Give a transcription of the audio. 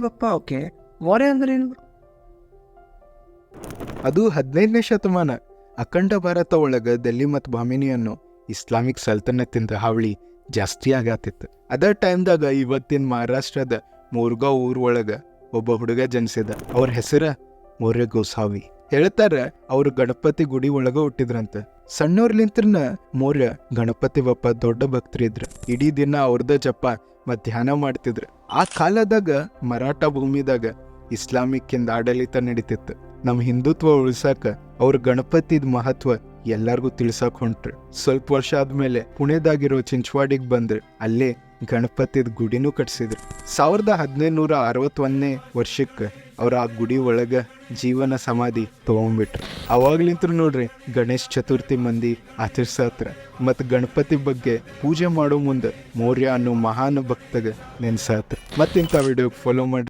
ಬಪ್ಪ okay. Maurya ಅಂದ್ರೆ ಏನು? ಅದು 15ನೇ ಶತಮಾನ. ಅಖಂಡ ಭಾರತ ಒಳಗೆ ದೆಲ್ಲಿ ಮತ್ತು ಬಾಮಿನಿಯನ್ನು ಇಸ್ಲಾಮಿಕ್ ಸಲ್ತನತ್ತಿಂದ ಹಾವಳಿ ಜಾಸ್ತಿ ಆಗತ್ತಿತ್ತು. ಅದ ಟೈಮ್ದಾಗ ಇವತ್ತಿನ ಮಹಾರಾಷ್ಟ್ರದ ಮೂರ್ಗಾಂವ್ ಊರ್ ಒಳಗೆ ಒಬ್ಬ ಹುಡುಗ ಜನಿಸಿದ. ಅವ್ರ ಹೆಸರ ಮೌರ್ಯ ಗೋಸಾವಿ. ಹೇಳ್ತಾರ ಅವ್ರು ಗಣಪತಿ ಗುಡಿ ಒಳಗ ಹುಟ್ಟಿದ್ರಂತ. ಸಣ್ಣವ್ರಲಿಂತ್ರನ ಮೌರ್ಯ ಗಣಪತಿ ಬಪ್ಪ ದೊಡ್ಡ ಭಕ್ತರಿದ್ರ. ಇಡೀ ದಿನ ಅವ್ರದ ಜಪ ಮತ್ತು ಧ್ಯಾನ ಮಾಡ್ತಿದ್ರು. ಆ ಕಾಲದಾಗ ಮರಾಠ ಭೂಮಿದಾಗ ಇಸ್ಲಾಮಿಕ್ಕಿಂದ ಆಡಳಿತ ನಡೀತಿತ್ತು. ನಮ್ಮ ಹಿಂದುತ್ವ ಉಳ್ಸಾಕ ಅವ್ರ ಗಣಪತಿದ್ ಮಹತ್ವ ಎಲ್ಲಾರ್ಗೂ ತಿಳ್ಸಕ್ ಹೊಂಟ್ರು. ಸ್ವಲ್ಪ ವರ್ಷ ಆದ್ಮೇಲೆ ಪುಣೆದಾಗಿರೋ ಚಿಂಚವಾಡಿಗೆ ಬಂದ್ರು. ಅಲ್ಲೇ ಗಣಪತಿದ್ ಗುಡಿನೂ ಕಟ್ಸಿದ್ರು. 1561ನೇ ವರ್ಷಕ್ಕೆ ಅವ್ರ ಆ ಗುಡಿ ಒಳಗ ಜೀವನ ಸಮಾಧಿ ತಗೊಂಡ್ಬಿಟ್ರು. ಅವಾಗ್ಲಿಂತ್ರ ನೋಡ್ರಿ ಗಣೇಶ್ ಚತುರ್ಥಿ ಮಂದಿ ಆಚರಿಸತ್ರ. ಮತ್ತು ಗಣಪತಿ ಬಗ್ಗೆ ಪೂಜೆ ಮಾಡೋ ಮುಂದೆ ಮೌರ್ಯ ಅನ್ನೋ ಮಹಾನ್ ಭಕ್ತಗ ನೆನ್ಸತ್ರ. ಮತ್ತಿಂಥ ವಿಡಿಯೋಗೆ ಫಾಲೋ ಮಾಡಿ.